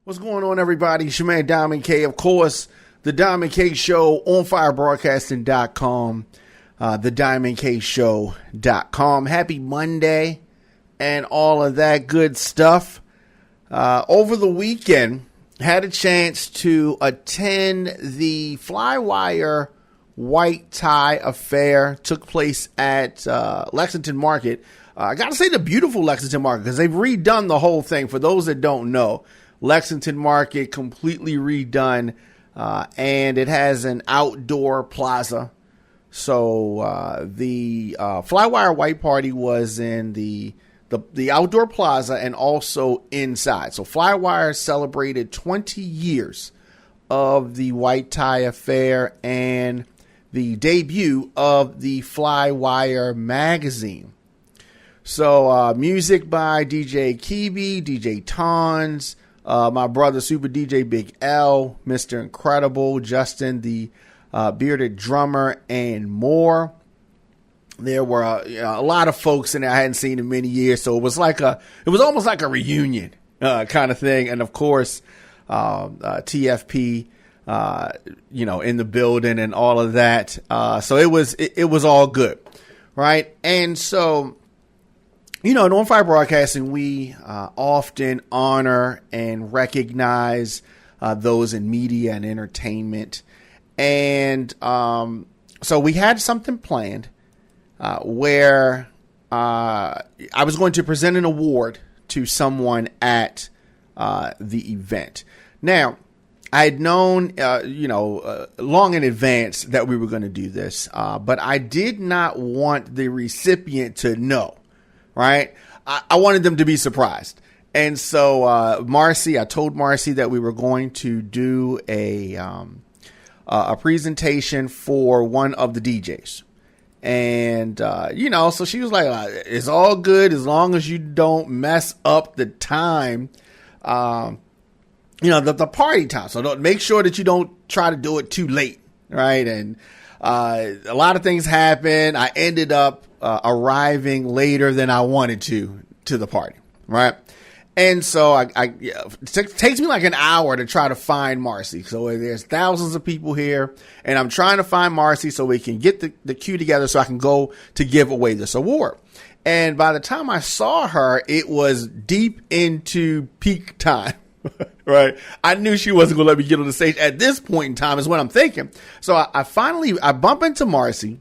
What's going on, everybody? It's your man, Diamond K. Of course, The Diamond K Show on firebroadcasting.com, TheDiamondKShow.com. Happy Monday and all of that good stuff. Over the weekend, had a chance to attend the Flywire White Tie affair. Took place at Lexington Market. I got to say the beautiful Lexington Market because they've redone the whole thing. For those that don't know, Lexington Market completely redone, and it has an outdoor plaza. So the Flywire White Party was in the outdoor plaza and also inside. So Flywire celebrated 20 years of the White Tie affair and the debut of the Flywire magazine. So music by DJ Kibi, DJ Tons, my brother Super DJ Big L, Mr. Incredible, Justin the bearded drummer, and more. There were a lot of folks in there I hadn't seen in many years, so it was almost like a reunion kind of thing. And of course, TFP, in the building and all of that. So it was all good, right? And so, in on-fire broadcasting, we often honor and recognize those in media and entertainment. And so we had something planned where I was going to present an award to someone at the event. Now, I had known, long in advance that we were going to do this, but I did not want the recipient to know. Right. I wanted them to be surprised. And so Marcy, I told Marcy that we were going to do a presentation for one of the DJs. And, so she was like, it's all good as long as you don't mess up the time, the party time. So don't make sure that you don't try to do it too late. Right. And a lot of things happened. I ended up arriving later than I wanted to the party, right? And so it takes me like an hour to try to find Marcy. So there's thousands of people here, and I'm trying to find Marcy so we can get the queue together so I can go to give away this award. And by the time I saw her, it was deep into peak time. Right. I knew she wasn't going to let me get on the stage at this point in time is what I'm thinking. So I finally bump into Marcy.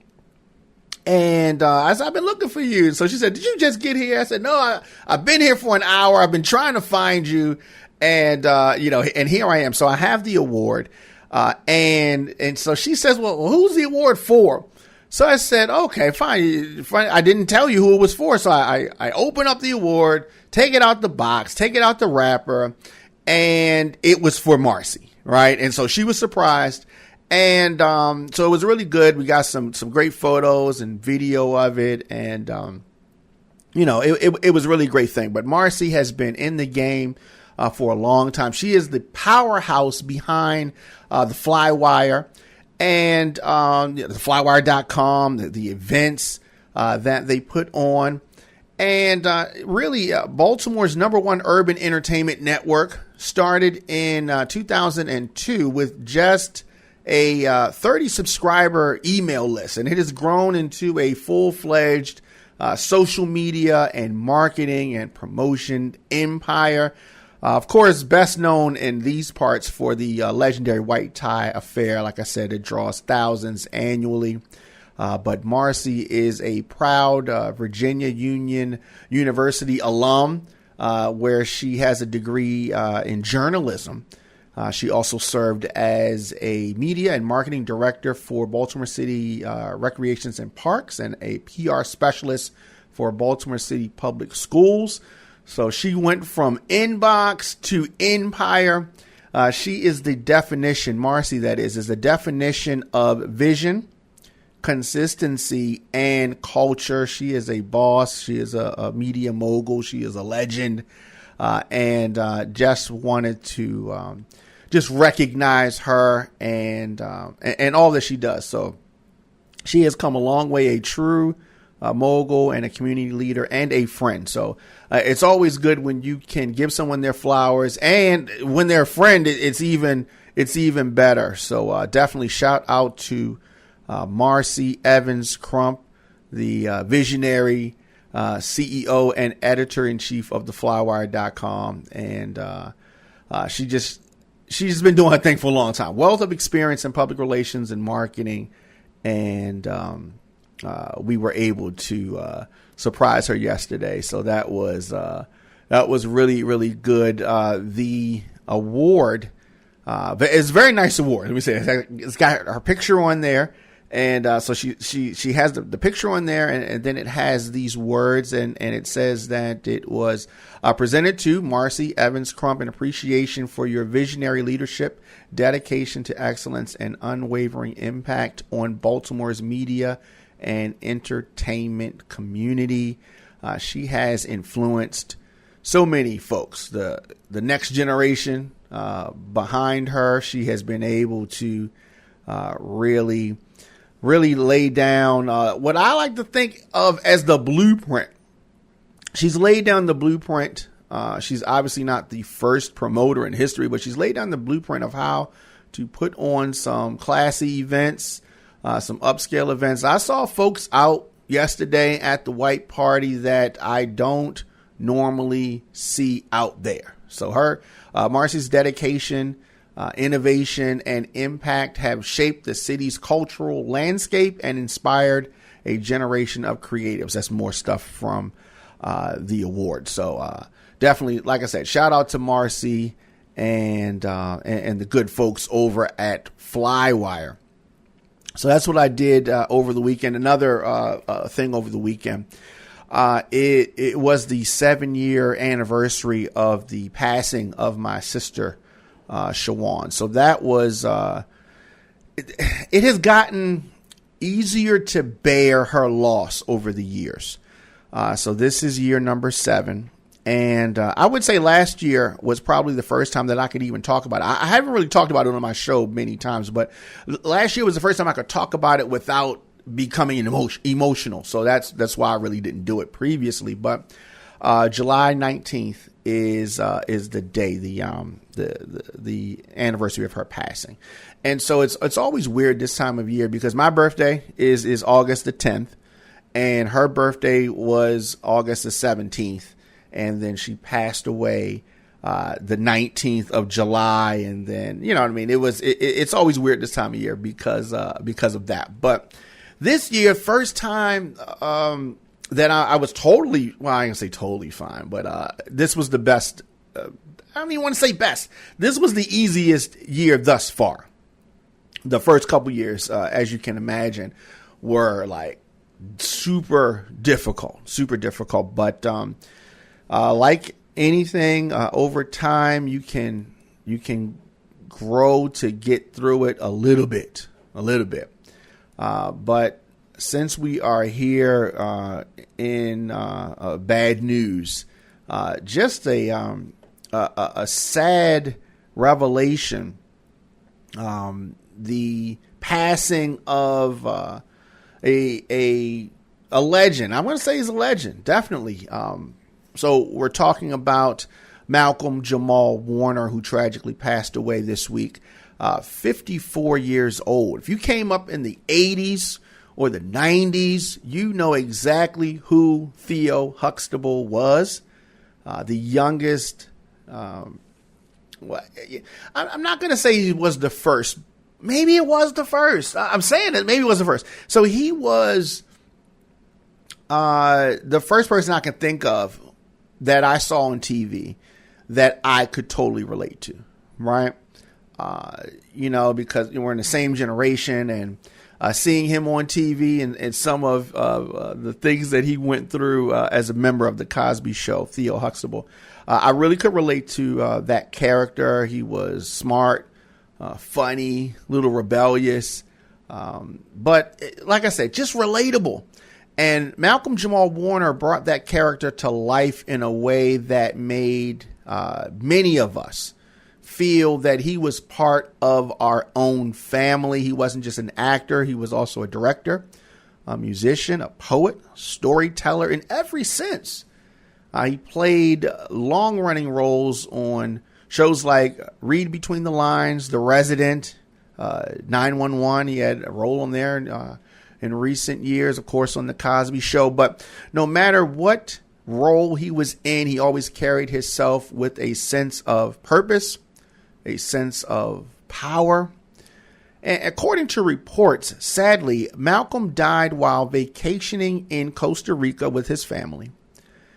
And I said, I've been looking for you. So she said, did you just get here? I said, no, I've been here for an hour. I've been trying to find you. And, and here I am. So I have the award. And so she says, well, who's the award for? So I said, okay, fine. I didn't tell you who it was for. So I open up the award, take it out the box, take it out the wrapper. And it was for Marcy. Right. And so she was surprised. And so it was really good. We got some great photos and video of it. And, it was a really great thing. But Marcy has been in the game for a long time. She is the powerhouse behind the Flywire and the Flywire.com, the events that they put on. And really, Baltimore's #1 urban entertainment network started in 2002 with just a 30 subscriber email list, and it has grown into a full-fledged social media and marketing and promotion empire. Of course, best known in these parts for the legendary White Tie affair. Like I said, it draws thousands annually. But Marcy is a proud Virginia Union University alum, where she has a degree in journalism. She also served as a media and marketing director for Baltimore City Recreations and Parks and a PR specialist for Baltimore City Public Schools. So she went from inbox to empire. She is the definition, Marcy, that is the definition of vision, consistency, and culture. She is a boss. She is a media mogul. She is a legend. And just wanted to just recognize her and all that she does. So she has come a long way, a true mogul and a community leader and a friend. So it's always good when you can give someone their flowers, and when they're a friend, it's even better. So definitely shout out to Marcy Evans Crump, the visionary CEO and editor-in-chief of the Flywire.com. And she's been doing her thing for a long time. Wealth of experience in public relations and marketing. And we were able to surprise her yesterday. So that was really, really good. The award, it's a very nice award. Let me say it's got her picture on there. And so she has the picture on there, and then it has these words, and it says that it was presented to Marcy Evans Crump in appreciation for your visionary leadership, dedication to excellence, and unwavering impact on Baltimore's media and entertainment community. She has influenced so many folks, the next generation behind her. She has been able to really lay down what I like to think of as the blueprint. She's laid down the blueprint. She's obviously not the first promoter in history, but she's laid down the blueprint of how to put on some classy events, some upscale events. I saw folks out yesterday at the White Party that I don't normally see out there. So Marcy's dedication, innovation, and impact have shaped the city's cultural landscape and inspired a generation of creatives. That's more stuff from the award. So definitely, like I said, shout out to Marcy and the good folks over at Flywire. So that's what I did over the weekend. Another thing over the weekend. It was the 7-year anniversary of the passing of my sister, Shawyn. So that was, it has gotten easier to bear her loss over the years. So this is year number 7. And I would say last year was probably the first time that I could even talk about it. I haven't really talked about it on my show many times, but last year was the first time I could talk about it without becoming emotional. So that's why I really didn't do it previously. But July 19th is the day, the anniversary of her passing. And so it's always weird this time of year because my birthday is August the 10th and her birthday was August the 17th. And then she passed away the 19th of July. And then, you know what I mean? It's always weird this time of year because of that. But this year, first time that I was totally, well, I ain't gonna say totally fine, but this was the best. I don't even want to say best. This was the easiest year thus far. The first couple years, as you can imagine, were like super difficult. But like anything, over time, you can grow to get through it a little bit. But since we are here in bad news, just a sad revelation, the passing of a legend. I want to say he's a legend, definitely. So we're talking about Malcolm Jamal Warner, who tragically passed away this week. 54 years old. If you came up in the 80s or the 90s, you know exactly who Theo Huxtable was. The youngest. I'm not going to say he was the first. Maybe it was the first. I'm saying that maybe it was the first. So he was the first person I can think of that I saw on TV that I could totally relate to, right? Because we're in the same generation, and seeing him on TV and some of the things that he went through as a member of the Cosby Show, Theo Huxtable, I really could relate to that character. He was smart, funny, a little rebellious, but like I said, just relatable. And Malcolm Jamal Warner brought that character to life in a way that made many of us feel that he was part of our own family. He wasn't just an actor. He was also a director, a musician, a poet, storyteller in every sense. He played long-running roles on shows like Read Between the Lines, The Resident, 911. He had a role on there in recent years, of course, on The Cosby Show. But no matter what role he was in, he always carried himself with a sense of purpose, a sense of power. And according to reports, sadly, Malcolm died while vacationing in Costa Rica with his family.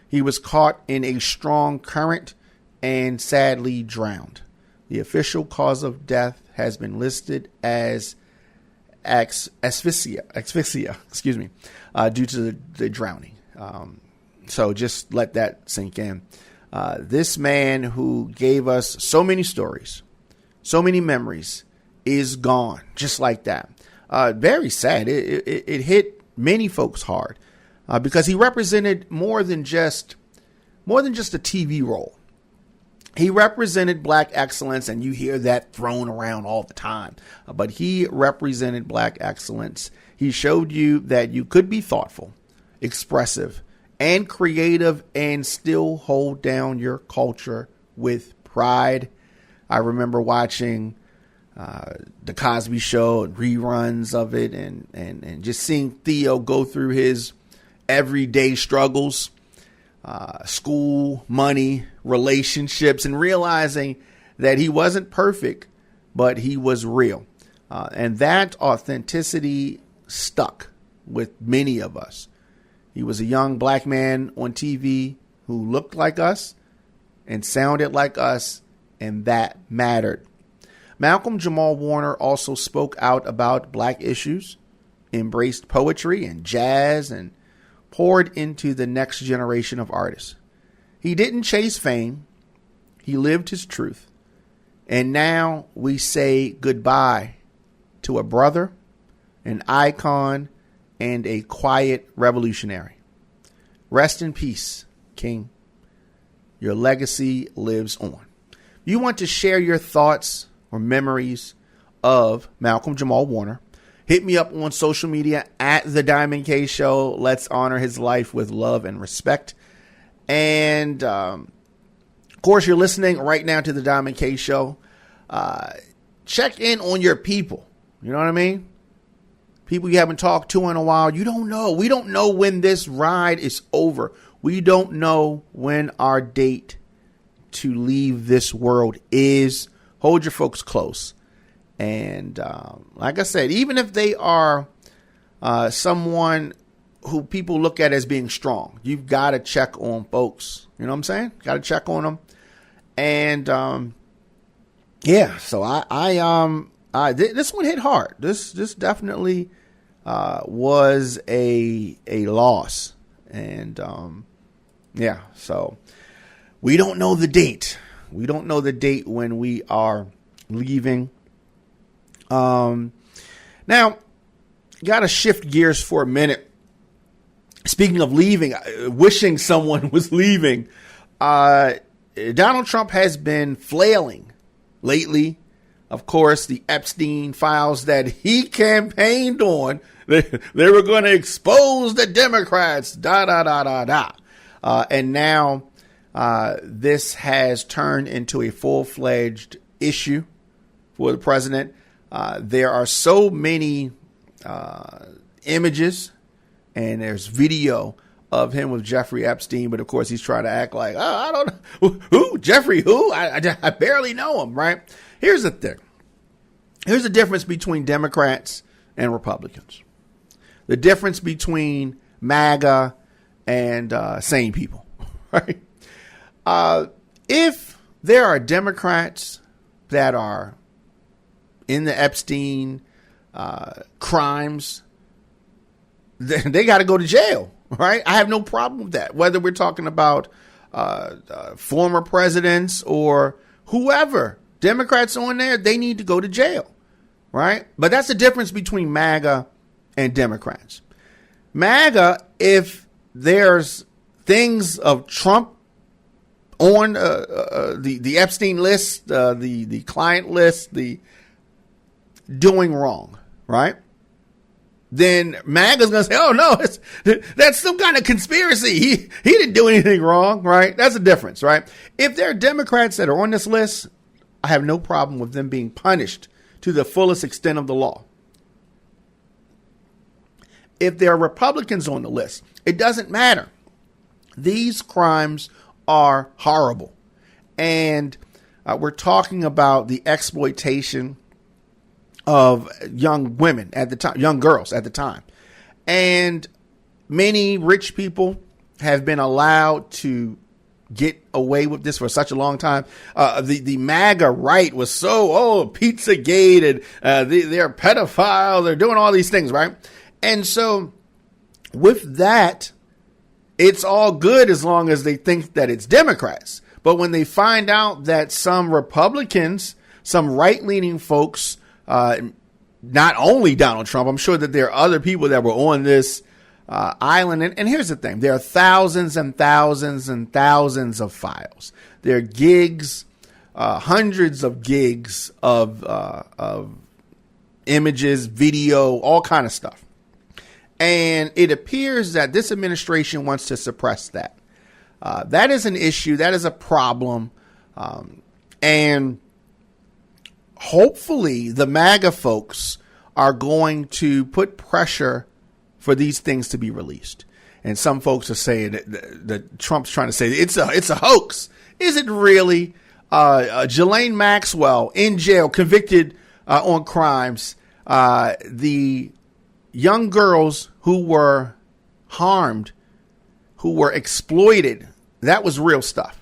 He was caught in a strong current and sadly drowned. The official cause of death has been listed as asphyxia, due to the drowning. So just let that sink in. This man who gave us so many stories, so many memories, is gone just like that. Very sad. It hit many folks hard because he represented more than just a TV role. He represented black excellence, and you hear that thrown around all the time. But he represented black excellence. He showed you that you could be thoughtful, expressive, and creative and still hold down your culture with pride. I remember watching The Cosby Show and reruns of it and just seeing Theo go through his everyday struggles, school, money, relationships, and realizing that he wasn't perfect, but he was real. And that authenticity stuck with many of us. He was a young black man on TV who looked like us and sounded like us, and that mattered. Malcolm Jamal Warner also spoke out about black issues, embraced poetry and jazz, and poured into the next generation of artists. He didn't chase fame. He lived his truth. And now we say goodbye to a brother, an icon, and a quiet revolutionary. Rest in peace, King. Your legacy lives on. You want to share your thoughts or memories of Malcolm Jamal Warner? Hit me up on social media at TheDiamondKShow. Let's honor his life with love and respect. And, of course, you're listening right now to The Diamond K Show. Check in on your people. You know what I mean? People you haven't talked to in a while. You don't know. We don't know when this ride is over. We don't know when our date to leave this world is. Hold your folks close. And like I said, even if they are someone who people look at as being strong, you've got to check on folks. You know what I'm saying? Got to check on them. And yeah, so this one hit hard. This definitely was a loss. And yeah, so we don't know the date. We don't know the date when we are leaving. Now, got to shift gears for a minute. Speaking of leaving, wishing someone was leaving, Donald Trump has been flailing lately. Of course, the Epstein files that he campaigned on, they were going to expose the Democrats, and now this has turned into a full-fledged issue for the president. There are so many images and there's video of him with Jeffrey Epstein. But, of course, he's trying to act like, oh, I don't know. Who? Jeffrey who? I barely know him, right? Here's the thing. Here's the difference between Democrats and Republicans. The difference between MAGA and sane people, right? If there are Democrats that are in the Epstein crimes, they got to go to jail, right? I have no problem with that. Whether we're talking about former presidents or whoever, Democrats on there, they need to go to jail, right? But that's the difference between MAGA and Democrats. MAGA, if there's things of Trump on the Epstein list, the client list, the doing wrong, right? then MAGA's going to say, oh, no, that's some kind of conspiracy. He didn't do anything wrong, right? That's the difference, right? If there are Democrats that are on this list, I have no problem with them being punished to the fullest extent of the law. If there are Republicans on the list, it doesn't matter. These crimes are horrible. And we're talking about the exploitation of young women at the time, young girls at the time. And many rich people have been allowed to get away with this for such a long time. The MAGA right was so, Pizzagate, and they're pedophiles, they're doing all these things, right? And so with that, it's all good as long as they think that it's Democrats. But when they find out that some Republicans, some right-leaning folks, not only Donald Trump, I'm sure that there are other people that were on this island. And here's the thing. There are thousands and thousands and thousands of files. There are gigs, hundreds of gigs of images, video, all kind of stuff. And it appears that this administration wants to suppress that. That is an issue. That is a problem. And hopefully the MAGA folks are going to put pressure for these things to be released. And some folks are saying that Trump's trying to say it's a hoax. Is it really? Ghislaine Maxwell in jail, convicted on crimes. The young girls who were harmed, who were exploited, that was real stuff.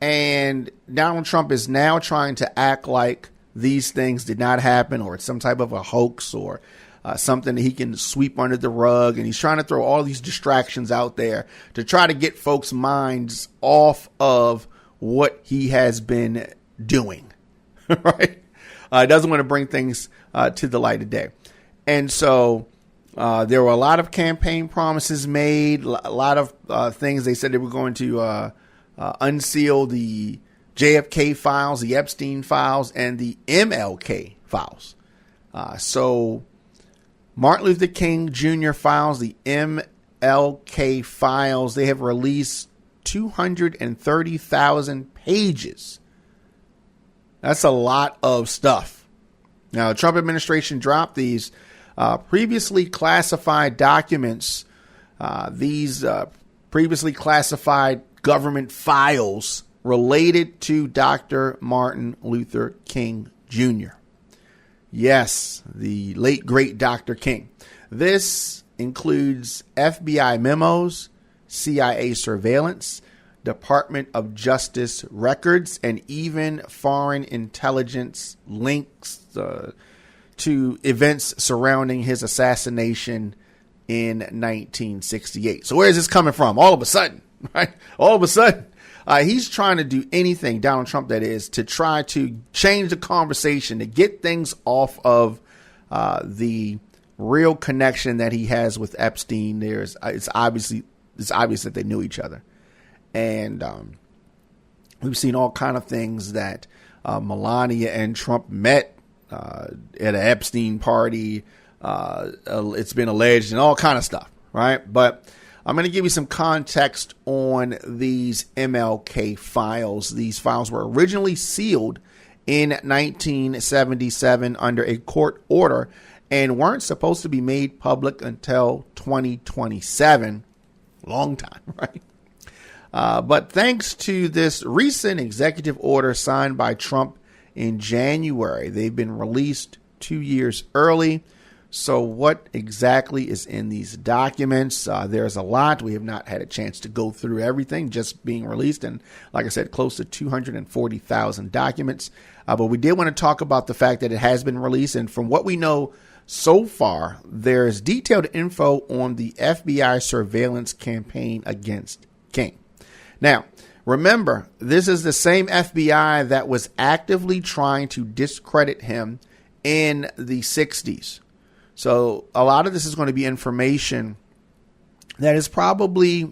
And Donald Trump is now trying to act like these things did not happen, or it's some type of a hoax, or something that he can sweep under the rug. And he's trying to throw all these distractions out there to try to get folks' minds off of what he has been doing. Right? Doesn't want to bring things to the light of day. And so there were a lot of campaign promises made, a lot of things. They said they were going to unseal the JFK files, the Epstein files, and the MLK files. So Martin Luther King Jr. files, the MLK files, they have released 230,000 pages. That's a lot of stuff. Now, the Trump administration dropped these previously classified documents, these previously classified government files related to Dr. Martin Luther King Jr. Yes, the late, great Dr. King. This includes FBI memos, CIA surveillance, Department of Justice records, and even foreign intelligence links to events surrounding his assassination in 1968. So where is this coming from? All of a sudden, right? All of a sudden, he's trying to do anything, Donald Trump that is, to try to change the conversation, to get things off of the real connection that he has with Epstein. It's obvious that they knew each other. And we've seen all kind of things that Melania and Trump met at an Epstein party. It's been alleged and all kind of stuff, right? But I'm going to give you some context on these MLK files. These files were originally sealed in 1977 under a court order and weren't supposed to be made public until 2027. Long time, right? But thanks to this recent executive order signed by Trump in January, they've been released 2 years early. So what exactly is in these documents? There's a lot. We have not had a chance to go through everything just being released. And like I said, close to 240,000 documents. But we did want to talk about the fact that it has been released. And from what we know so far, there's detailed info on the FBI surveillance campaign against King. Now, remember, this is the same FBI that was actively trying to discredit him in the 60s. So a lot of this is going to be information that is probably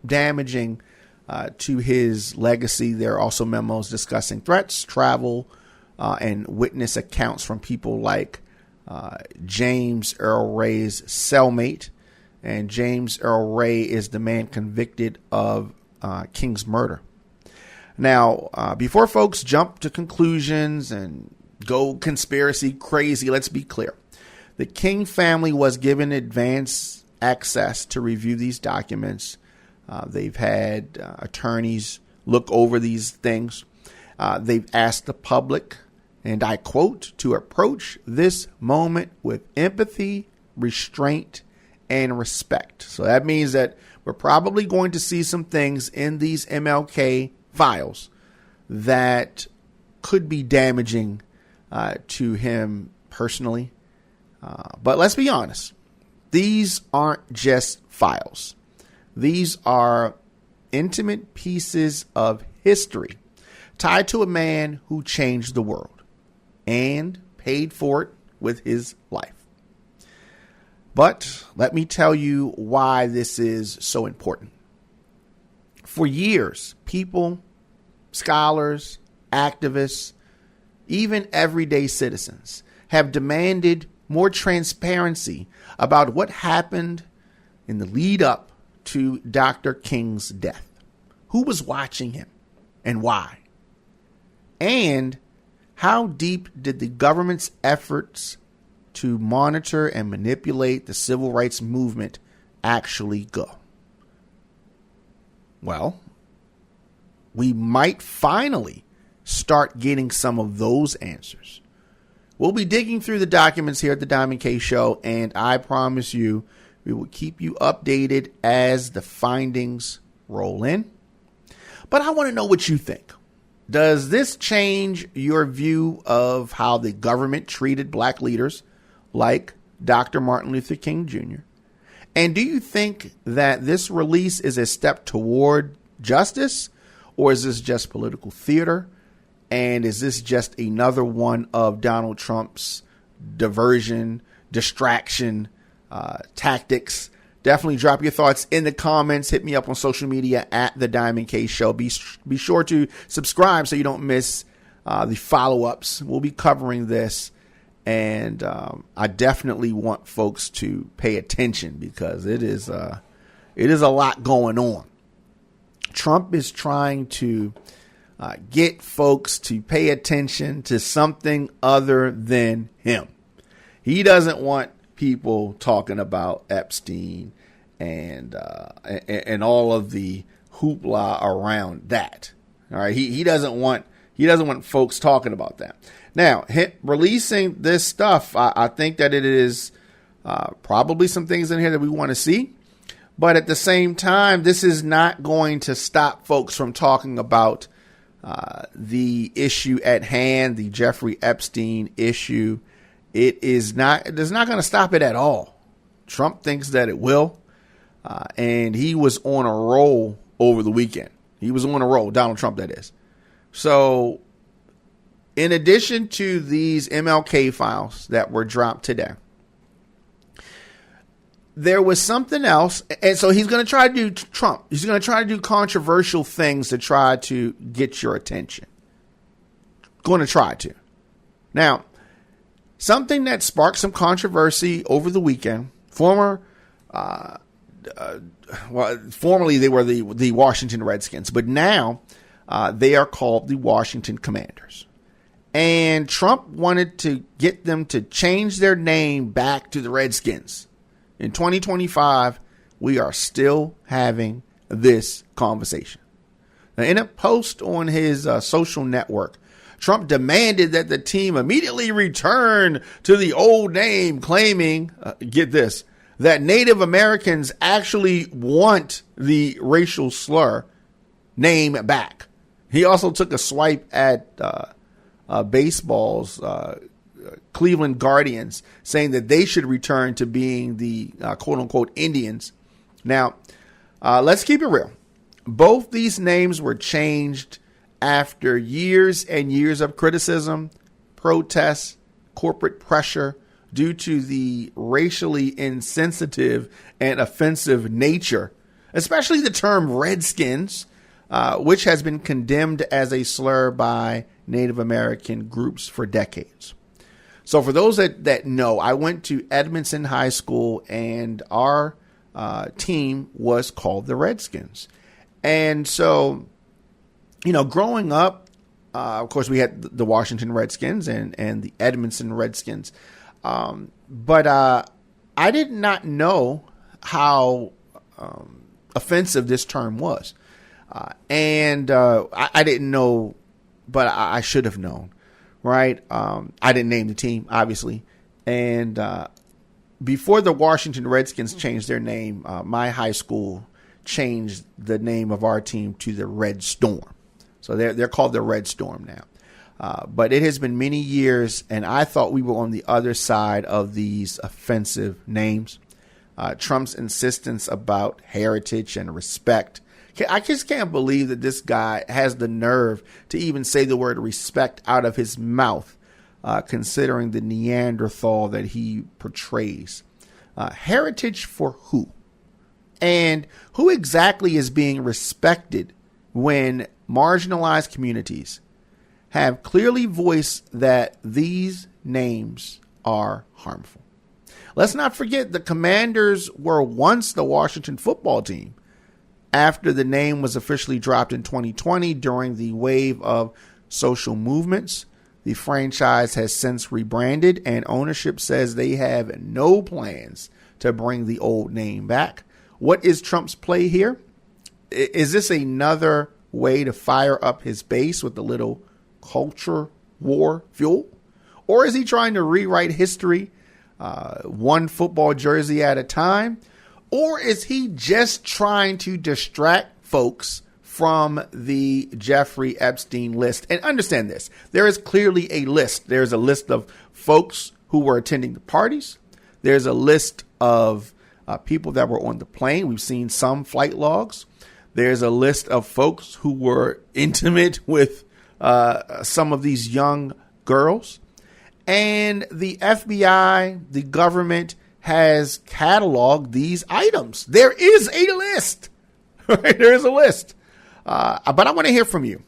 damaging to his legacy. There are also memos discussing threats, travel, and witness accounts from people like James Earl Ray's cellmate. And James Earl Ray is the man convicted of King's murder. Now, before folks jump to conclusions and go conspiracy crazy, let's be clear. The King family was given advance access to review these documents. They've had attorneys look over these things. They've asked the public, and I quote, to approach this moment with empathy, restraint, and respect. So that means that we're probably going to see some things in these MLK files that could be damaging to him personally. But let's be honest. These aren't just files. These are intimate pieces of history tied to a man who changed the world and paid for it with his life. But let me tell you why this is so important. For years, people, scholars, activists, even everyday citizens have demanded more transparency about what happened in the lead up to Dr. King's death. Who was watching him and why? And how deep did the government's efforts to monitor and manipulate the civil rights movement actually go? Well, we might finally start getting some of those answers. We'll be digging through the documents here at the Diamond K Show, and I promise you, we will keep you updated as the findings roll in. But I want to know what you think. Does this change your view of how the government treated black leaders like Dr. Martin Luther King Jr.? And do you think that this release is a step toward justice, or is this just political theater? And is this just another one of Donald Trump's diversion, distraction, tactics? Definitely drop your thoughts in the comments. Hit me up on social media at The Diamond K Show. Be sure to subscribe so you don't miss the follow-ups. We'll be covering this. And I definitely want folks to pay attention because it is a lot going on. Trump is trying to get folks to pay attention to something other than him. He doesn't want people talking about Epstein and all of the hoopla around that. All right, he doesn't want folks talking about that. Now, releasing this stuff, I think that it is probably some things in here that we want to see. But at the same time, this is not going to stop folks from talking about the issue at hand, the Jeffrey Epstein issue. It's not going to stop it at all. Trump thinks that it will. And he was on a roll over the weekend. He was on a roll, Donald Trump, that is. So in addition to these MLK files that were dropped today, there was something else. And so he's going to try to do Trump. He's going to try to do controversial things to try to get your attention. Going to try to. Now, something that sparked some controversy over the weekend, formerly they were the Washington Redskins, but now they are called the Washington Commanders. And Trump wanted to get them to change their name back to the Redskins. In 2025, we are still having this conversation. Now, in a post on his social network, Trump demanded that the team immediately return to the old name, claiming, get this, that Native Americans actually want the racial slur name back. He also took a swipe at baseball's Cleveland Guardians, saying that they should return to being the quote unquote Indians. Now, let's keep it real. Both these names were changed after years and years of criticism, protests, corporate pressure due to the racially insensitive and offensive nature, especially the term Redskins, which has been condemned as a slur by Native American groups for decades. So for those that know, I went to Edmondson High School, and our team was called the Redskins. And so, growing up, of course, we had the Washington Redskins and the Edmondson Redskins. But I did not know how offensive this term was. And I didn't know, but I should have known, right? I didn't name the team, obviously. And before the Washington Redskins changed their name, my high school changed the name of our team to the Red Storm. So they're called the Red Storm now. But it has been many years, and I thought we were on the other side of these offensive names. Trump's insistence about heritage and respect. I just can't believe that this guy has the nerve to even say the word respect out of his mouth, considering the Neanderthal that he portrays. Heritage for who? And who exactly is being respected when marginalized communities have clearly voiced that these names are harmful? Let's not forget the Commanders were once the Washington football team after the name was officially dropped in 2020 during the wave of social movements. The franchise has since rebranded, and ownership says they have no plans to bring the old name back. What is Trump's play here? Is this another way to fire up his base with a little culture war fuel? Or is he trying to rewrite history one football jersey at a time? Or is he just trying to distract folks from the Jeffrey Epstein list? And understand this, there is clearly a list. There's a list of folks who were attending the parties. There's a list of people that were on the plane. We've seen some flight logs. There's a list of folks who were intimate with some of these young girls. And the FBI, the government, has cataloged these items. There is a list. Right? There is a list. But I want to hear from you.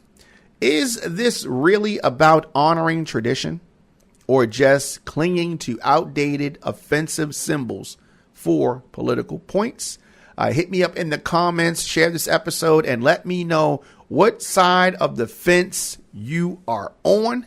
Is this really about honoring tradition or just clinging to outdated, offensive symbols for political points? Hit me up in the comments, share this episode, and let me know what side of the fence you are on.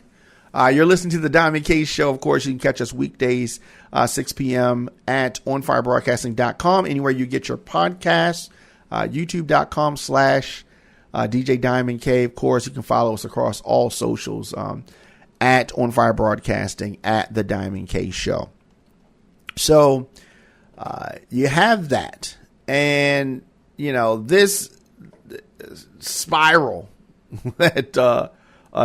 You're listening to The Diamond K Show. Of course, you can catch us weekdays, 6 p.m. at onfirebroadcasting.com, anywhere you get your podcasts, youtube.com/DJ Diamond K. Of course, you can follow us across all socials at On Fire Broadcasting, at The Diamond K Show. So you have that. And, this spiral that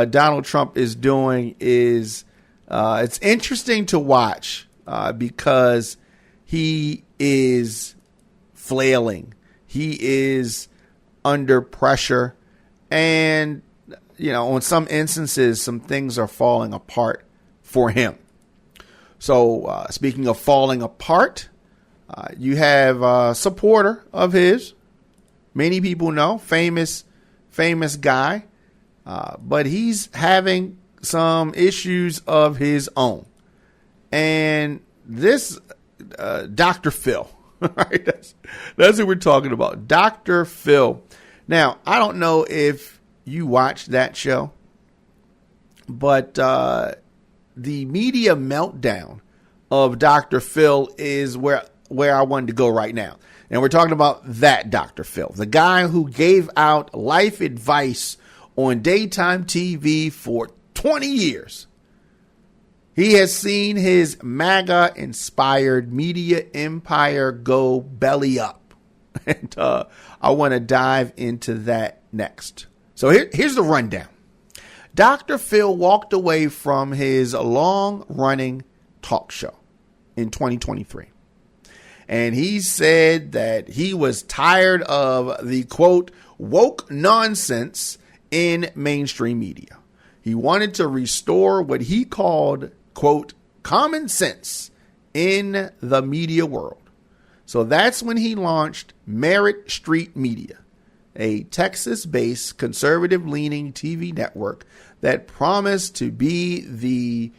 Donald Trump is doing is it's interesting to watch because he is flailing. He is under pressure. And, on some instances, some things are falling apart for him. So speaking of falling apart, you have a supporter of his. Many people know, famous guy. But he's having some issues of his own. And this Dr. Phil, right? That's who we're talking about. Dr. Phil. Now, I don't know if you watched that show, but the media meltdown of Dr. Phil is where I wanted to go right now. And we're talking about that Dr. Phil, the guy who gave out life advice on daytime TV for 20 years. He has seen his MAGA-inspired media empire go belly up. And I want to dive into that next. So here's the rundown. Dr. Phil walked away from his long-running talk show in 2023. And he said that he was tired of the, quote, woke nonsense in mainstream media. He wanted to restore what he called, quote, common sense in the media world. So that's when he launched Merit Street Media, a Texas-based conservative-leaning TV network that promised to be the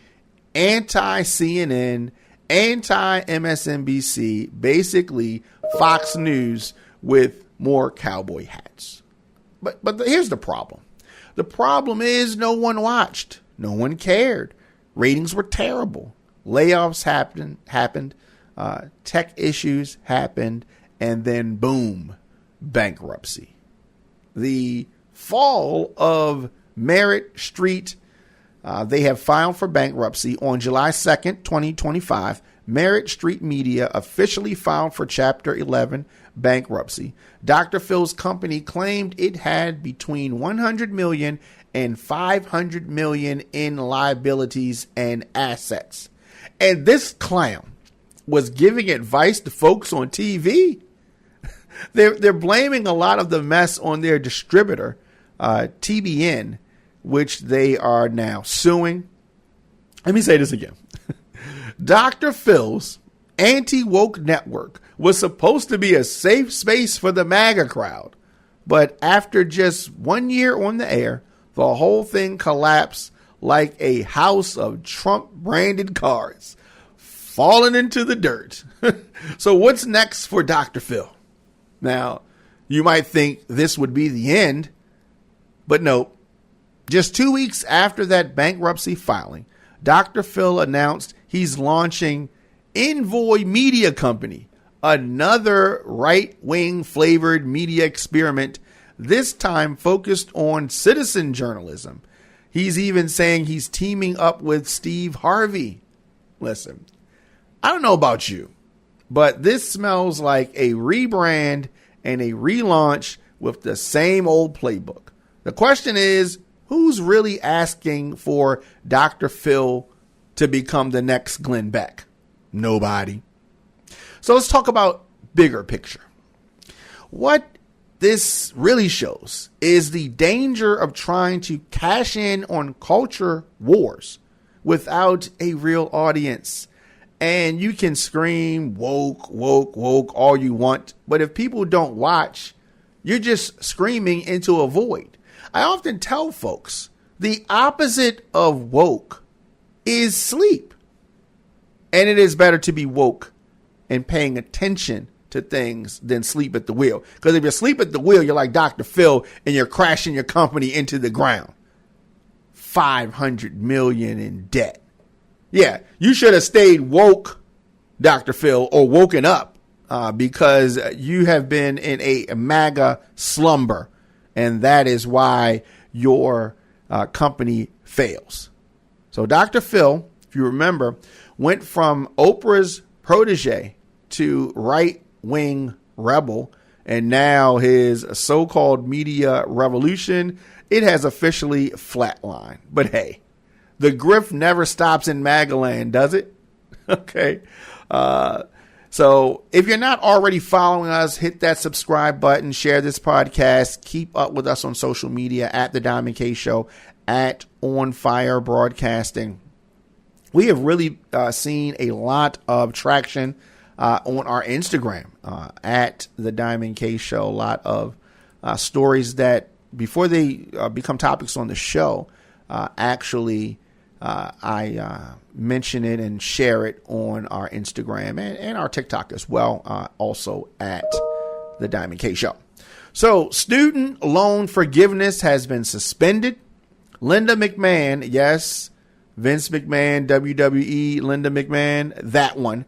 anti-CNN, anti-MSNBC, basically Fox News with more cowboy hats. But here's the problem. The problem is no one watched. No one cared. Ratings were terrible. Layoffs happened. Tech issues happened. And then boom, bankruptcy. The fall of Merit Street. They have filed for bankruptcy on July 2nd, 2025. Merit Street Media officially filed for Chapter 11 bankruptcy. Dr. Phil's company claimed it had between $100 million and $500 million in liabilities and assets. And this clown was giving advice to folks on TV. They're blaming a lot of the mess on their distributor, TBN, which they are now suing. Let me say this again. Dr. Phil's anti-woke network was supposed to be a safe space for the MAGA crowd. But after just 1 year on the air, the whole thing collapsed like a house of Trump-branded cards falling into the dirt. So what's next for Dr. Phil? Now, you might think this would be the end, but no. Just 2 weeks after that bankruptcy filing, Dr. Phil announced he's launching Envoy Media Company, another right-wing flavored media experiment, this time focused on citizen journalism. He's even saying he's teaming up with Steve Harvey. Listen, I don't know about you, but this smells like a rebrand and a relaunch with the same old playbook. The question is, who's really asking for Dr. Phil to become the next Glenn Beck? Nobody. So let's talk about bigger picture. What this really shows is the danger of trying to cash in on culture wars without a real audience. And you can scream woke, woke, woke all you want, but if people don't watch, you're just screaming into a void. I often tell folks the opposite of woke is sleep. And it is better to be woke and paying attention to things than sleep at the wheel. Because if you sleep at the wheel, you're like Dr. Phil and you're crashing your company into the ground. $500 million in debt. Yeah, you should have stayed woke, Dr. Phil, or woken up because you have been in a MAGA slumber. And that is why your company fails. So Dr. Phil, if you remember, went from Oprah's protege to right-wing rebel. And now his so-called media revolution, it has officially flatlined. But hey, the grift never stops in MAGA land, does it? Okay. So if you're not already following us, hit that subscribe button, share this podcast, keep up with us on social media at The Diamond K Show, at On Fire Broadcasting. We have really seen a lot of traction on our Instagram at The Diamond K Show. A lot of stories that before they become topics on the show, actually I mention it and share it on our Instagram and our TikTok as well, also at The Diamond K Show. So student loan forgiveness has been suspended. Linda McMahon, yes, Vince McMahon, WWE, Linda McMahon, that one.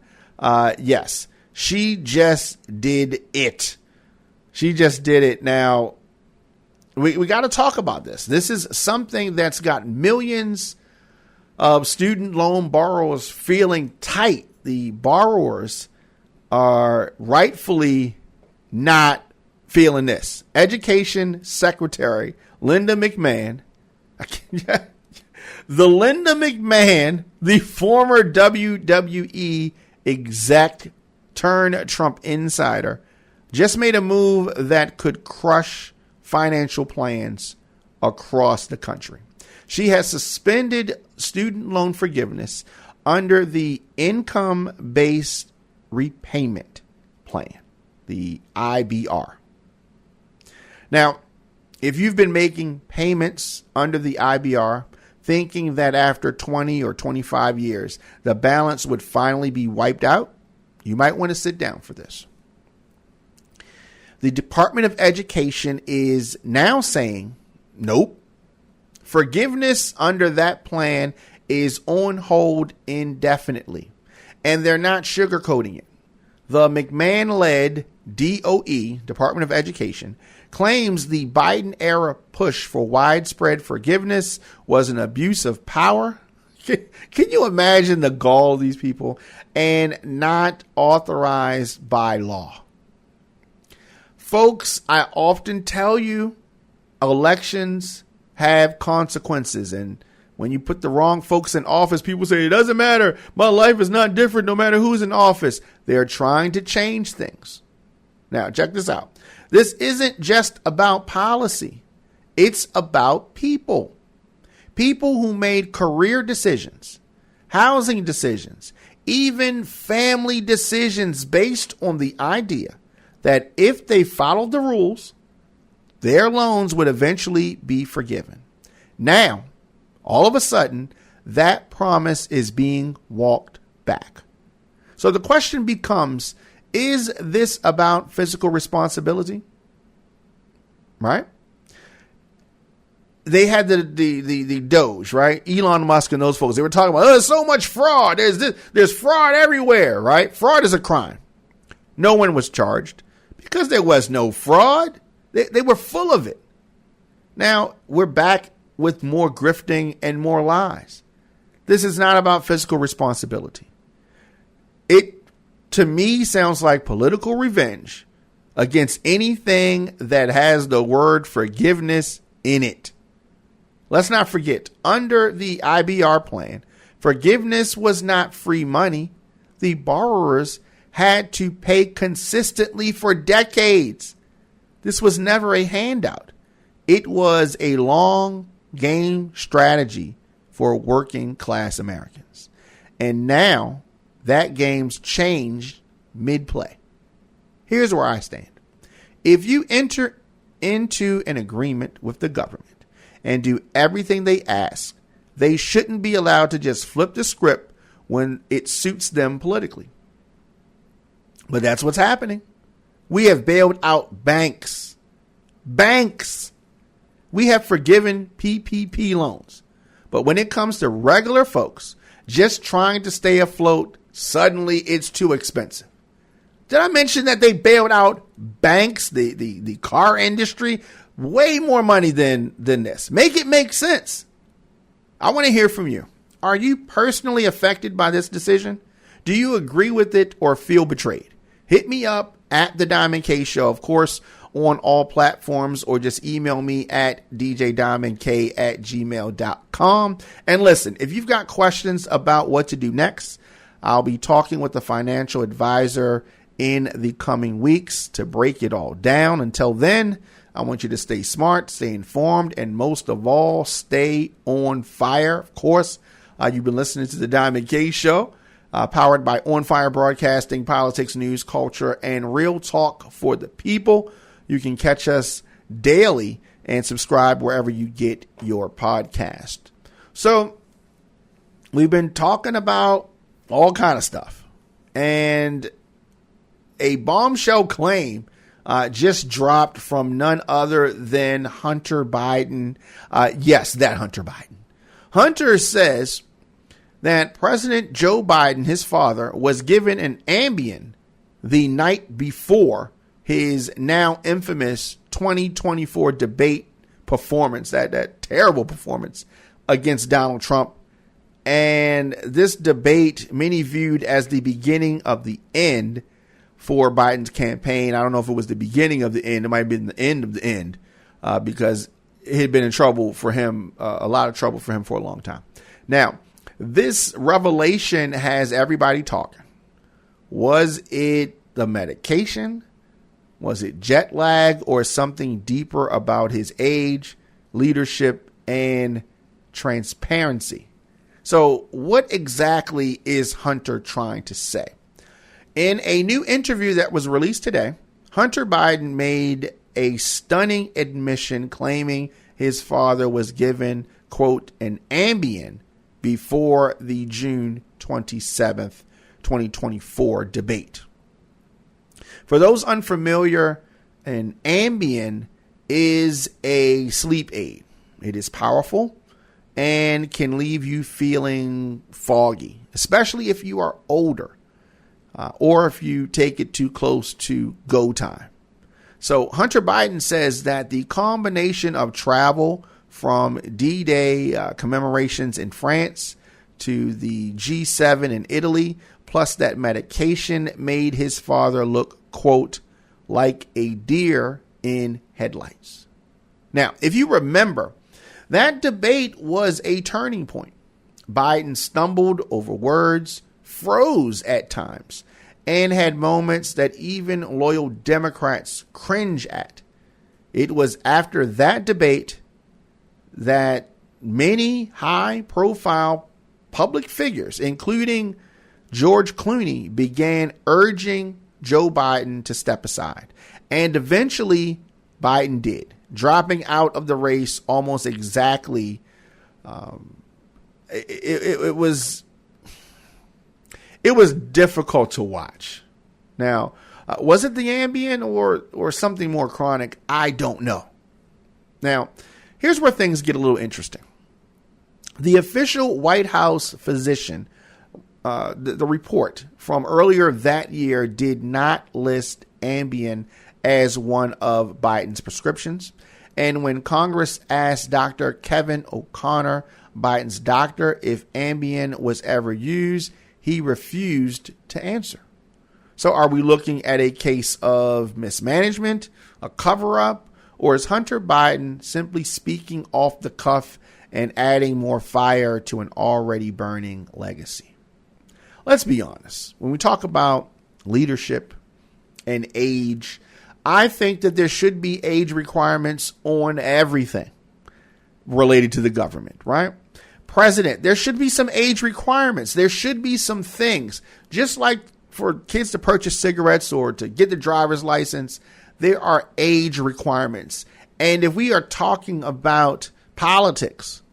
Yes, she just did it. She just did it. Now, we got to talk about this. This is something that's got millions of student loan borrowers feeling tight. The borrowers are rightfully not feeling this. Education Secretary Linda McMahon, the Linda McMahon, the former WWE exec turned Trump insider, just made a move that could crush financial plans across the country. She has suspended student loan forgiveness under the income-based repayment plan, the IBR. Now, if you've been making payments under the IBR, thinking that after 20 or 25 years, the balance would finally be wiped out, you might want to sit down for this. The Department of Education is now saying, nope, forgiveness under that plan is on hold indefinitely, and they're not sugarcoating it. The McMahon-led DOE, Department of Education, claims the Biden-era push for widespread forgiveness was an abuse of power. Can you imagine the gall of these people? And not authorized by law. Folks, I often tell you, elections have consequences. And when you put the wrong folks in office, people say, it doesn't matter. My life is not different no matter who's in office. They're trying to change things. Now, check this out. This isn't just about policy. It's about people. People who made career decisions, housing decisions, even family decisions based on the idea that if they followed the rules, their loans would eventually be forgiven. Now, all of a sudden, that promise is being walked back. So the question becomes, is this about fiscal responsibility? Right? They had the Doge, right? Elon Musk and those folks. They were talking about, there's so much fraud. There's fraud everywhere, right? Fraud is a crime. No one was charged because there was no fraud. They were full of it. Now we're back with more grifting and more lies. This is not about fiscal responsibility. It, to me, sounds like political revenge against anything that has the word forgiveness in it. Let's not forget, under the IBR plan, forgiveness was not free money. The borrowers had to pay consistently for decades. This was never a handout. It was a long game strategy for working class Americans. And now that game's changed mid-play. Here's where I stand. If you enter into an agreement with the government and do everything they ask, they shouldn't be allowed to just flip the script when it suits them politically. But that's what's happening. We have bailed out banks. Banks. We have forgiven PPP loans. But when it comes to regular folks just trying to stay afloat, suddenly it's too expensive. Did I mention that they bailed out banks, the car industry? Way more money than this. Make it make sense. I want to hear from you. Are you personally affected by this decision? Do you agree with it or feel betrayed? Hit me up at The Diamond K Show, of course, on all platforms, or just email me at djdiamondk@gmail.com. And listen, if you've got questions about what to do next, I'll be talking with the financial advisor in the coming weeks to break it all down. Until then, I want you to stay smart, stay informed, and most of all, stay on fire. Of course, you've been listening to The Diamond K Show, powered by On Fire Broadcasting, politics, news, culture, and real talk for the people. You can catch us daily and subscribe wherever you get your podcast. So we've been talking about all kind of stuff, and a bombshell claim just dropped from none other than Hunter Biden. Yes, that Hunter Biden. Hunter says that President Joe Biden, his father, was given an Ambien the night before his now infamous 2024 debate performance, that terrible performance against Donald Trump. And this debate, many viewed as the beginning of the end for Biden's campaign. I don't know if it was the beginning of the end. It might have been the end of the end, because it had been in trouble for him, a lot of trouble for him for a long time. Now, this revelation has everybody talking. Was it the medication? Was it jet lag, or something deeper about his age, leadership, and transparency? So what exactly is Hunter trying to say? In a new interview that was released today, Hunter Biden made a stunning admission claiming his father was given quote, an Ambien before the June 27th, 2024 debate. For those unfamiliar, an Ambien is a sleep aid. It is powerful and can leave you feeling foggy, especially if you are older or if you take it too close to go time. So Hunter Biden says that the combination of travel from D-Day commemorations in France to the G7 in Italy, plus that medication made his father look, quote, like a deer in headlights. Now, if you remember, that debate was a turning point. Biden stumbled over words, froze at times, and had moments that even loyal Democrats cringe at. It was after that debate that many high-profile public figures, including George Clooney, began urging Joe Biden to step aside. And eventually, Biden did, dropping out of the race almost exactly. It was difficult to watch. Now, was it the Ambien or something more chronic? I don't know. Now, here's where things get a little interesting. The official White House physician, the report from earlier that year did not list Ambien as one of Biden's prescriptions. And when Congress asked Dr. Kevin O'Connor, Biden's doctor, if Ambien was ever used, he refused to answer. So are we looking at a case of mismanagement, a cover-up, or is Hunter Biden simply speaking off the cuff and adding more fire to an already burning legacy? Let's be honest. When we talk about leadership and age, I think that there should be age requirements on everything related to the government, right? President, there should be some age requirements. There should be some things, just like for kids to purchase cigarettes or to get the driver's license, there are age requirements. And if we are talking about politics,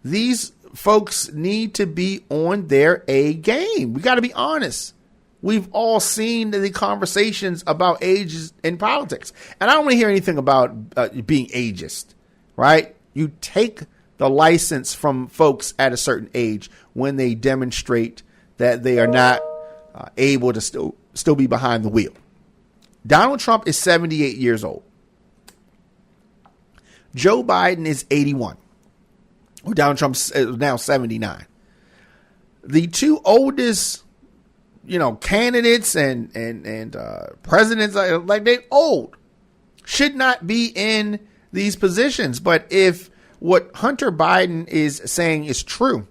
these folks need to be on their A game. We got to be honest. We've all seen the conversations about ages in politics. And I don't want to hear anything about being ageist, right? You take the license from folks at a certain age when they demonstrate that they are not able to still be behind the wheel. Donald Trump is 78 years old. Joe Biden is 81. Donald Trump is now 79. The two oldest, candidates and presidents, like they old, should not be in these positions. But if what Hunter Biden is saying is true,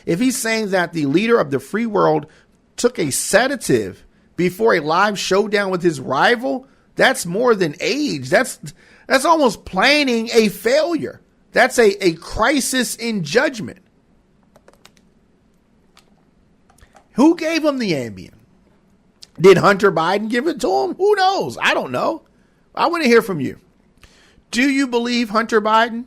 if he's saying that the leader of the free world took a sedative before a live showdown with his rival, that's more than age. That's almost planning a failure. That's a crisis in judgment. Who gave him the Ambien? Did Hunter Biden give it to him? Who knows? I don't know. I want to hear from you. Do you believe Hunter Biden?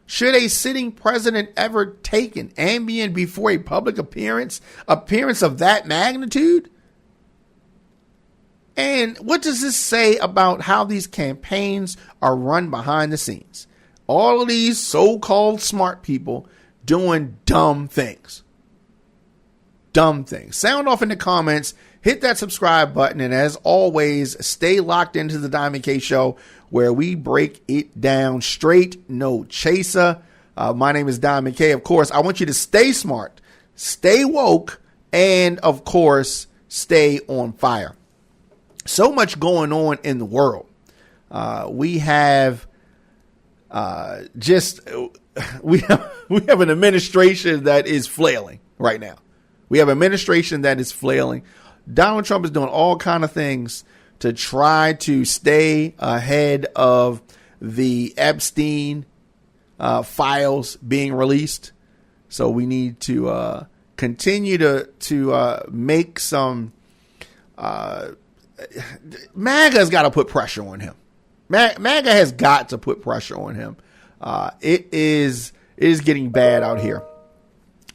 Should a sitting president ever take an Ambien before a public appearance of that magnitude? And what does this say about how these campaigns are run behind the scenes? All of these so-called smart people doing dumb things. Dumb things. Sound off in the comments. Hit that subscribe button. And as always, stay locked into the Diamond K Show, where we break it down straight, no chaser. My name is Diamond K. Of course, I want you to stay smart, stay woke, and of course, stay on fire. So much going on in the world. We have we have an administration that is flailing right now. We have an administration that is flailing. Donald Trump is doing all kind of things to try to stay ahead of the Epstein files being released. So we need to continue to make some. MAGA's got to put pressure on him. MAGA has got to put pressure on him. It is getting bad out here.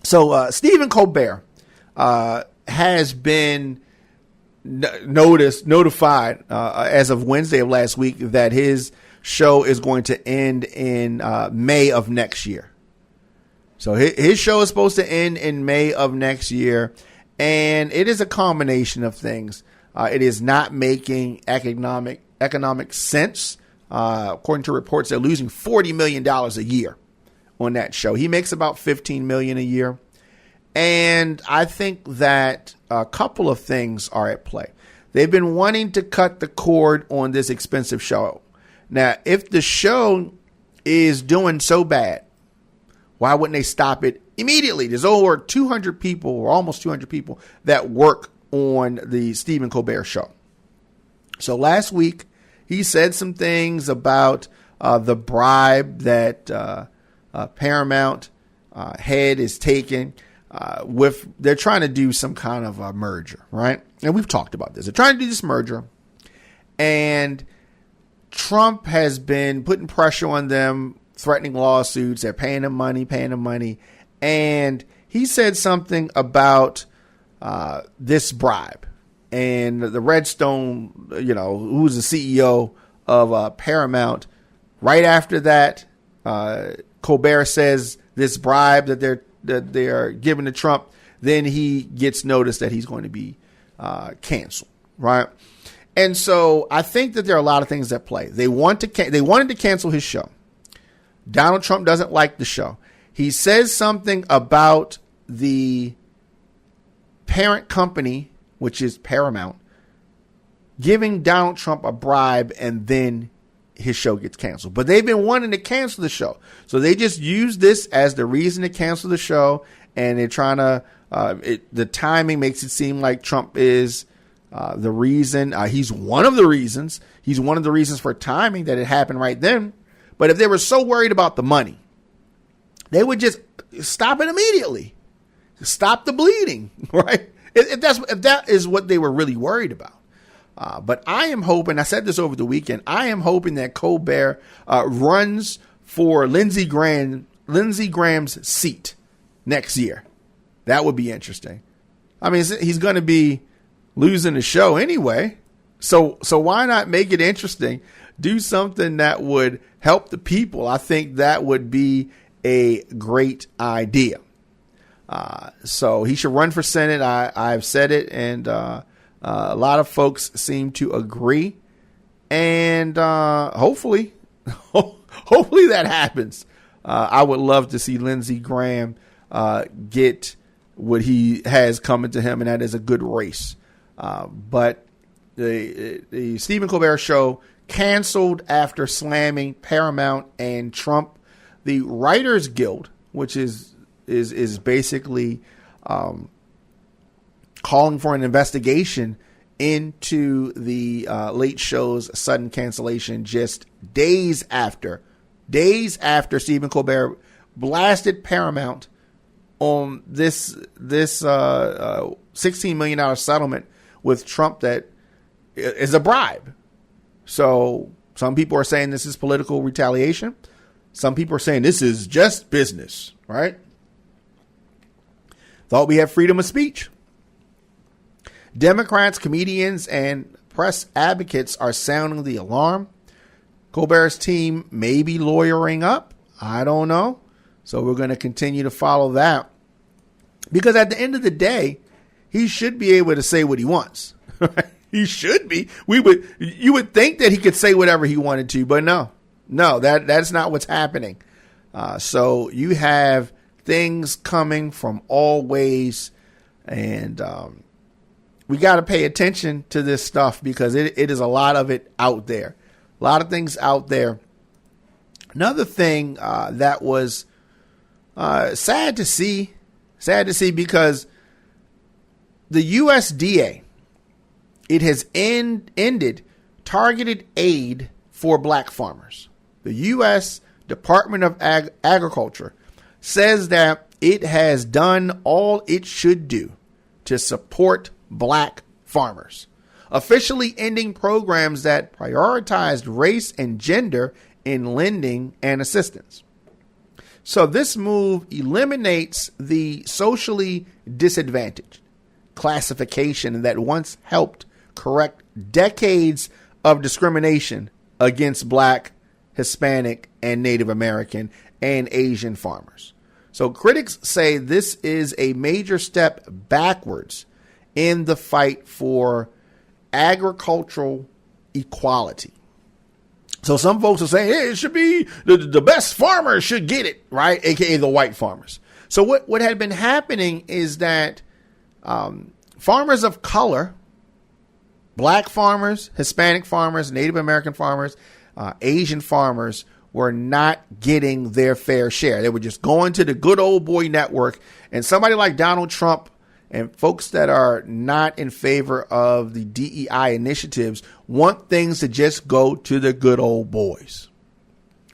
So Stephen Colbert has been notified as of Wednesday of last week that his show is going to end in May of next year. So his show is supposed to end in May of next year, and it is a combination of things. It is not making economic sense. According to reports, they're losing $40 million a year on that show. He makes about $15 million a year. And I think that a couple of things are at play. They've been wanting to cut the cord on this expensive show. Now, if the show is doing so bad, why wouldn't they stop it immediately? There's over 200 people, or almost 200 people, that work on the Stephen Colbert show. So last week, he said some things about the bribe that Paramount head is taking. They're trying to do some kind of a merger, right? And we've talked about this. They're trying to do this merger, and Trump has been putting pressure on them, threatening lawsuits. They're paying them money, and he said something about this bribe. And the Redstone, who's the CEO of Paramount, right after that, Colbert says this bribe that they're giving to Trump, then he gets notice that he's going to be canceled, right? And so I think that there are a lot of things at play. They wanted to cancel his show. Donald Trump doesn't like the show. He says something about the parent company, which is Paramount, giving Donald Trump a bribe, and then his show gets canceled. But they've been wanting to cancel the show. So they just use this as the reason to cancel the show. And they're trying to, the timing makes it seem like Trump is the reason. He's one of the reasons. He's one of the reasons for timing that it happened right then. But if they were so worried about the money, they would just stop it immediately. Stop the bleeding, right? If that is what they were really worried about. But I am hoping, I said this over the weekend, I am hoping that Colbert runs for Lindsey Graham's seat next year. That would be interesting. I mean, he's going to be losing the show anyway. So why not make it interesting? Do something that would help the people. I think that would be a great idea. So he should run for Senate. I've said it, and a lot of folks seem to agree, and hopefully that happens. I would love to see Lindsey Graham get what he has coming to him, and that is a good race. But the Stephen Colbert show canceled after slamming Paramount and Trump. The Writers Guild, which is basically calling for an investigation into the late show's sudden cancellation just days after Stephen Colbert blasted Paramount on this $16 million settlement with Trump that is a bribe. So some people are saying this is political retaliation. Some people are saying this is just business, right? Thought we had freedom of speech. Democrats, comedians, and press advocates are sounding the alarm. Colbert's team may be lawyering up. I don't know. So we're going to continue to follow that. Because at the end of the day, he should be able to say what he wants. He should be. You would think that he could say whatever he wanted to, but no, that's not what's happening. So you have things coming from all ways, and we got to pay attention to this stuff because it is a lot of it out there. A lot of things out there. Another thing that was sad to see because the USDA, it has ended targeted aid for black farmers. The U.S. Department of Agriculture says that it has done all it should do to support black farmers, officially ending programs that prioritized race and gender in lending and assistance. So this move eliminates the socially disadvantaged classification that once helped correct decades of discrimination against Black, Hispanic, and Native American and Asian farmers. So critics say this is a major step backwards in the fight for agricultural equality. So some folks are saying, hey, it should be the best farmers should get it, right? AKA the white farmers. So what had been happening is that farmers of color, Black farmers, Hispanic farmers, Native American farmers, Asian farmers were not getting their fair share. They were just going to the good old boy network, and somebody like Donald Trump and folks that are not in favor of the DEI initiatives want things to just go to the good old boys.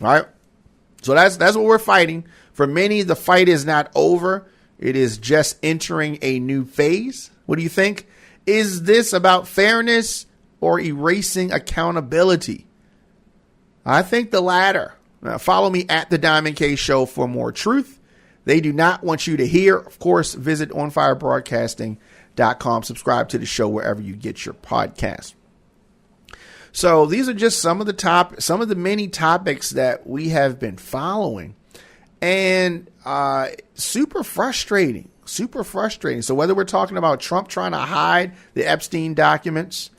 All right. So that's what we're fighting. For many, the fight is not over. It is just entering a new phase. What do you think? Is this about fairness or erasing accountability? I think the latter. Now, follow me at The Diamond K Show for more truth. They do not want you to hear. Of course, visit onfirebroadcasting.com. Subscribe to the show wherever you get your podcast. So these are just some of the many topics that we have been following, and super frustrating. So whether we're talking about Trump trying to hide the Epstein documents,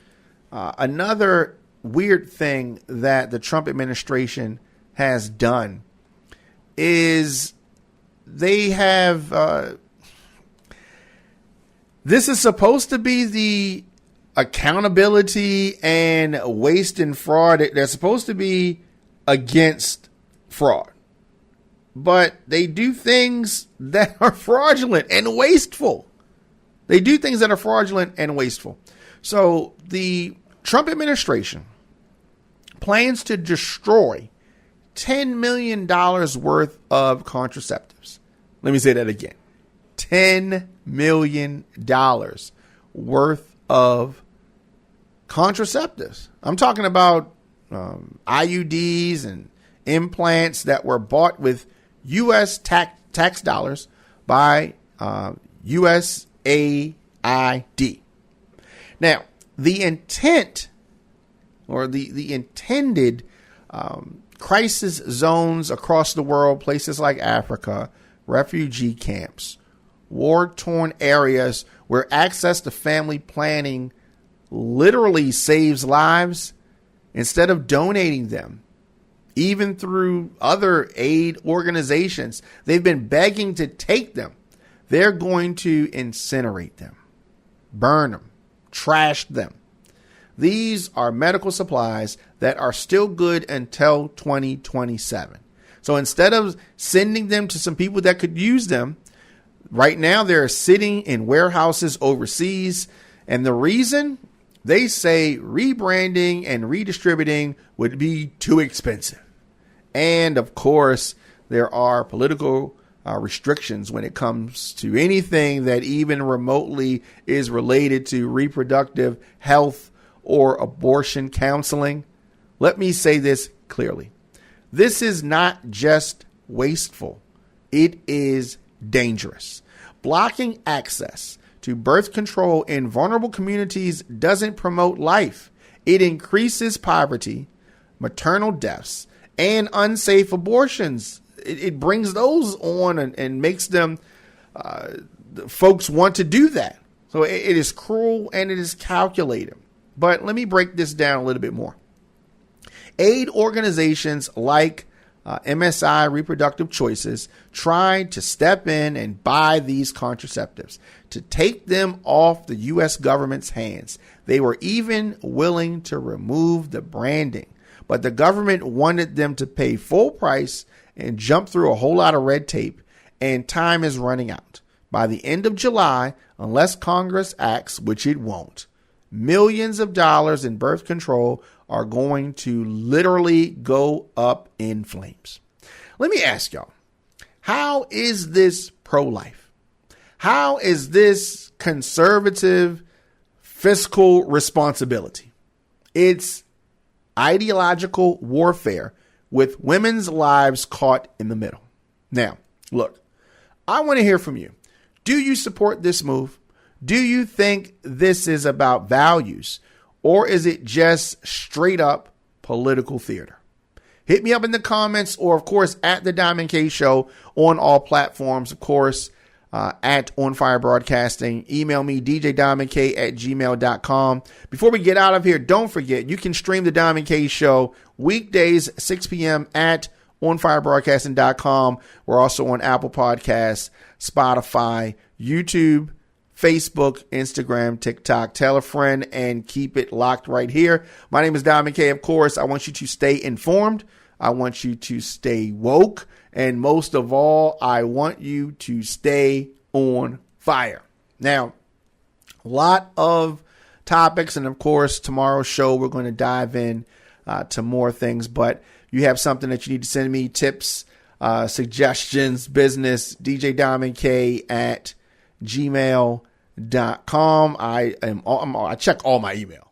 another weird thing that the Trump administration has done is they have, this is supposed to be the accountability and waste and fraud. They're supposed to be against fraud, but they do things that are fraudulent and wasteful. So the Trump administration plans to destroy $10 million worth of contraceptives. Let me say that again. $10 million worth of contraceptives. I'm talking about IUDs and implants that were bought with U.S. tax dollars by USAID. Now, the intent or the intended crisis zones across the world, places like Africa, refugee camps, war-torn areas where access to family planning literally saves lives, instead of donating them, even through other aid organizations, they've been begging to take them. They're going to incinerate them, burn them, trash them. These are medical supplies that are still good until 2027. So instead of sending them to some people that could use them, right now they're sitting in warehouses overseas. And the reason, they say rebranding and redistributing would be too expensive. And of course, there are political restrictions when it comes to anything that even remotely is related to reproductive health or abortion counseling. Let me say this clearly. This is not just wasteful. It is dangerous. Blocking access to birth control in vulnerable communities doesn't promote life. It increases poverty, maternal deaths, and unsafe abortions. It brings those on and makes them, folks want to do that. So it is cruel and it is calculated. But let me break this down a little bit more. Aid organizations like MSI Reproductive Choices tried to step in and buy these contraceptives to take them off the U.S. government's hands. They were even willing to remove the branding, but the government wanted them to pay full price and jump through a whole lot of red tape, and time is running out. By the end of July, unless Congress acts, which it won't, millions of dollars in birth control are going to literally go up in flames. Let me ask y'all, how is this pro-life? How is this conservative fiscal responsibility? It's ideological warfare with women's lives caught in the middle. Now, look, I want to hear from you. Do you support this move? Do you think this is about values, or is it just straight up political theater? Hit me up in the comments, or of course at The Diamond K Show on all platforms. Of course, at On Fire Broadcasting. Email me, djdiamondk@gmail.com. Before we get out of here, don't forget, you can stream The Diamond K Show weekdays, 6 p.m. at onfirebroadcasting.com. We're also on Apple Podcasts, Spotify, YouTube, Facebook, Instagram, TikTok. Tell a friend and keep it locked right here. My name is Diamond K. Of course, I want you to stay informed. I want you to stay woke. And most of all, I want you to stay on fire. Now, a lot of topics. And of course, tomorrow's show, we're going to dive in to more things. But you have something that you need to send me, tips, suggestions, business, djdiamondk@gmail.com. I check all my email.